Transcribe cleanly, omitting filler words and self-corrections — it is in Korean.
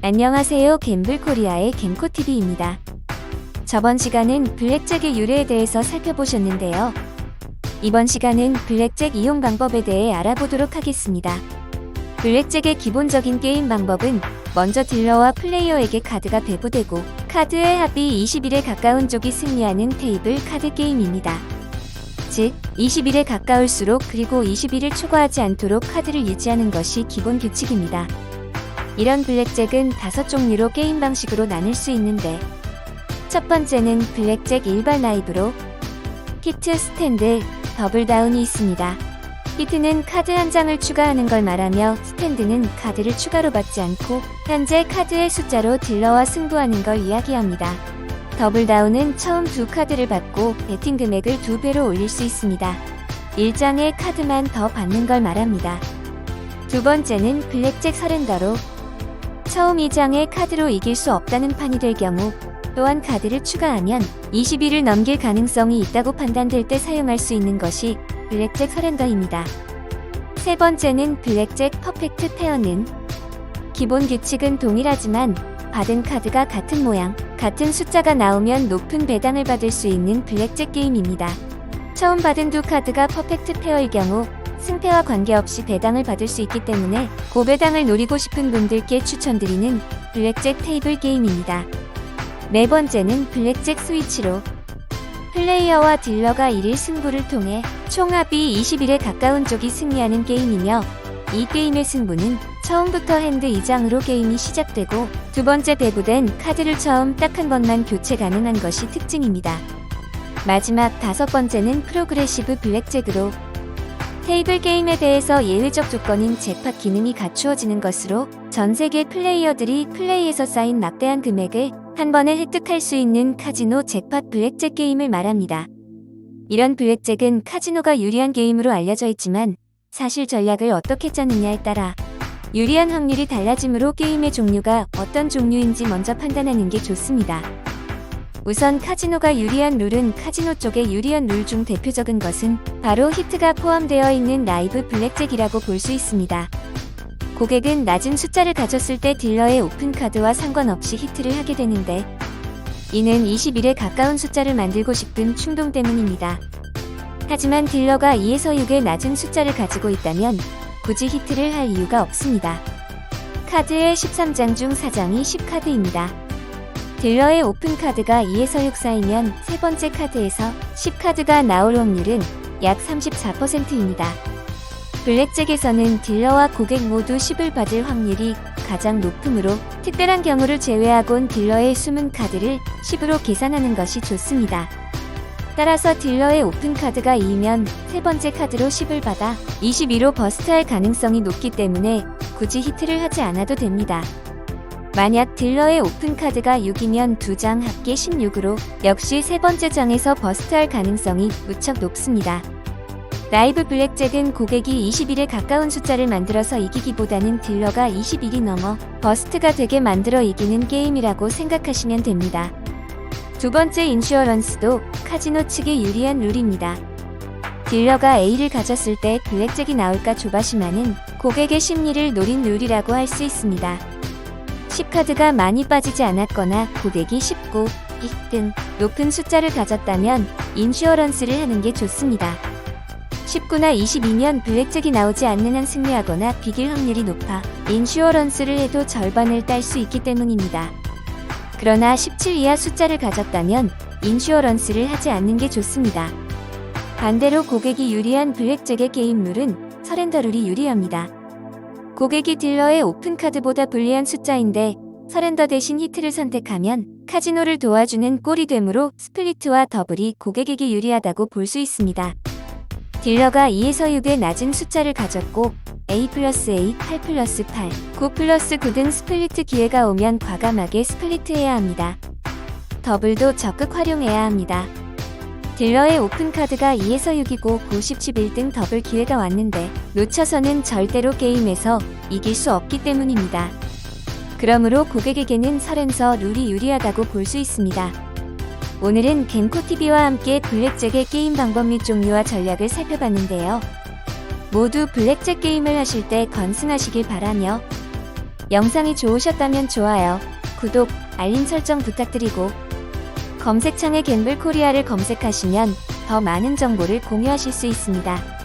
안녕하세요. 갬블코리아의 갬코TV입니다. 저번 시간은 블랙잭의 유래에 대해서 살펴보셨는데요. 이번 시간은 블랙잭 이용 방법에 대해 알아보도록 하겠습니다. 블랙잭의 기본적인 게임 방법은 먼저 딜러와 플레이어에게 카드가 배부되고 카드의 합이 21에 가까운 쪽이 승리하는 테이블 카드 게임입니다. 즉, 21에 가까울수록 그리고 21을 초과하지 않도록 카드를 유지하는 것이 기본 규칙입니다. 이런 블랙잭은 5종류로 게임 방식으로 나눌 수 있는데, 첫 번째는 블랙잭 일반 라이브로 히트, 스탠드, 더블다운이 있습니다. 히트는 카드 한 장을 추가하는 걸 말하며, 스탠드는 카드를 추가로 받지 않고 현재 카드의 숫자로 딜러와 승부하는 걸 이야기합니다. 더블다운은 처음 2카드를 받고 배팅 금액을 2배로 올릴 수 있습니다. 1장의 카드만 더 받는 걸 말합니다. 두 번째는 블랙잭 서렌더로 처음 2장의 카드로 이길 수 없다는 판이 될 경우 또한 카드를 추가하면 21을 넘길 가능성이 있다고 판단될 때 사용할 수 있는 것이 블랙잭 서렌더입니다. 세 번째는 블랙잭 퍼펙트 페어는 기본 규칙은 동일하지만 받은 카드가 같은 모양, 같은 숫자가 나오면 높은 배당을 받을 수 있는 블랙잭 게임입니다. 처음 받은 2카드가 퍼펙트 페어일 경우 승패와 관계없이 배당을 받을 수 있기 때문에 고배당을 노리고 싶은 분들께 추천드리는 블랙잭 테이블 게임입니다. 네 번째는 블랙잭 스위치로 플레이어와 딜러가 1일 승부를 통해 총합이 21에 가까운 쪽이 승리하는 게임이며, 이 게임의 승부는 처음부터 핸드 2장으로 게임이 시작되고 두 번째 배부된 카드를 처음 딱 한 번만 교체 가능한 것이 특징입니다. 마지막 5번째는 프로그레시브 블랙잭으로 테이블 게임에 대해서 예외적 조건인 잭팟 기능이 갖추어지는 것으로 전 세계 플레이어들이 플레이에서 쌓인 막대한 금액을 한 번에 획득할 수 있는 카지노 잭팟 블랙잭 게임을 말합니다. 이런 블랙잭은 카지노가 유리한 게임으로 알려져 있지만 사실 전략을 어떻게 짜느냐에 따라 유리한 확률이 달라지므로 게임의 종류가 어떤 종류인지 먼저 판단하는 게 좋습니다. 우선 카지노가 유리한 룰은 카지노 쪽의 유리한 룰 중 대표적인 것은 바로 히트가 포함되어 있는 라이브 블랙잭이라고 볼 수 있습니다. 고객은 낮은 숫자를 가졌을 때 딜러의 오픈카드와 상관없이 히트를 하게 되는데, 이는 21에 가까운 숫자를 만들고 싶은 충동 때문입니다. 하지만 딜러가 2에서 6의 낮은 숫자를 가지고 있다면 굳이 히트를 할 이유가 없습니다. 카드의 13장 중 4장이 10카드입니다. 딜러의 오픈카드가 2에서 6 사이면 세 번째 카드에서 10카드가 나올 확률은 약 34%입니다. 블랙잭에서는 딜러와 고객 모두 10을 받을 확률이 가장 높으므로 특별한 경우를 제외하곤 딜러의 숨은 카드를 10으로 계산하는 것이 좋습니다. 따라서 딜러의 오픈카드가 2면 세 번째 카드로 10을 받아 22로 버스트할 가능성이 높기 때문에 굳이 히트를 하지 않아도 됩니다. 만약 딜러의 오픈카드가 6이면 2장 합계 16으로 역시 세 번째 장에서 버스트할 가능성이 무척 높습니다. 라이브 블랙잭은 고객이 21에 가까운 숫자를 만들어서 이기기보다는 딜러가 21이 넘어 버스트가 되게 만들어 이기는 게임이라고 생각하시면 됩니다. 두 번째 인슈어런스도 카지노 측에 유리한 룰입니다. 딜러가 A를 가졌을 때 블랙잭이 나올까 조바심하는 고객의 심리를 노린 룰이라고 할 수 있습니다. 10카드가 많이 빠지지 않았거나 고객이 19, 2 등 높은 숫자를 가졌다면 인슈어런스를 하는 게 좋습니다. 19나 22면 블랙잭이 나오지 않는 한 승리하거나 비길 확률이 높아 인슈어런스를 해도 절반을 딸 수 있기 때문입니다. 그러나 17 이하 숫자를 가졌다면 인슈어런스를 하지 않는 게 좋습니다. 반대로 고객이 유리한 블랙잭의 게임 룰은 서렌더 룰이 유리합니다. 고객이 딜러의 오픈카드보다 불리한 숫자인데 서렌더 대신 히트를 선택하면 카지노를 도와주는 꼴이 되므로 스플리트와 더블이 고객에게 유리하다고 볼 수 있습니다. 딜러가 2에서 6의 낮은 숫자를 가졌고 A 플러스 A, 8 플러스 8, 9 플러스 9 등 스플리트 기회가 오면 과감하게 스플리트해야 합니다. 더블도 적극 활용해야 합니다. 딜러의 오픈카드가 2에서 6이고 9, 10, 11 등 더블 기회가 왔는데 놓쳐서는 절대로 게임에서 이길 수 없기 때문입니다. 그러므로 고객에게는 서렌서 룰이 유리하다고 볼 수 있습니다. 오늘은 갬코TV와 함께 블랙잭의 게임 방법 및 종류와 전략을 살펴봤는데요. 모두 블랙잭 게임을 하실 때 건승하시길 바라며 영상이 좋으셨다면 좋아요, 구독, 알림 설정 부탁드리고 검색창에 갬블 코리아를 검색하시면 더 많은 정보를 공유하실 수 있습니다.